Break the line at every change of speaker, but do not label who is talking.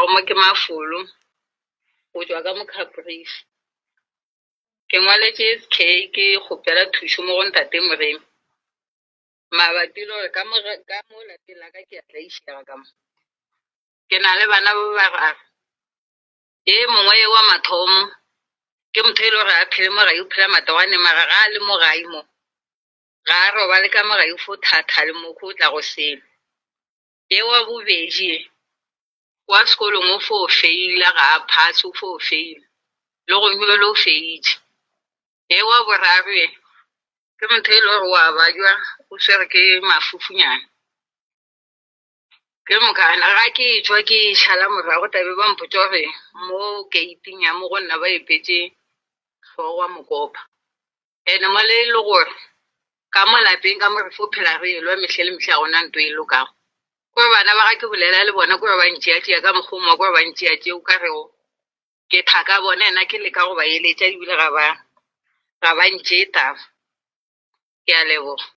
go mo ke Mafolo go tswa ka mo Caprivi ke ngwaletse SK ke kgopela thušo mo go ntate Moremi mabapi le gore ka mo lapeng la ka ke a tla išega ka mo ke na le bana ba bararo ye mongwe wa mathomo ke motho e le gore a phele mo gae o phela matogane mara ga a le mo gae mo ga a robale ka mo gae fo thata le mo go tla go selo ye wa bobedi wa sekolong o fo feila ga a phase o fo feila le go nyolo o feitše ye wa boraro ke motho e le gore wa bajwa o swere ke mafufunyana ke mokana ga ke tswa ke šala morago tabe ba mpotsa gore mo gate-ing ya mo go nna ba epetse tlhogo wa mokopa ene mo le le gore ka mo lapeng ka mo re fo phela re elwa metlhe le metlhe ga gona nto e lokago kore bana ba ga ke bolela le bona kore ba ntšeatšea ka mokgoma kore ba ntšeatšea o ka rego ke thaka bona ena ke leka go ba eletša ebile ga ba ntšee taba ke a leboga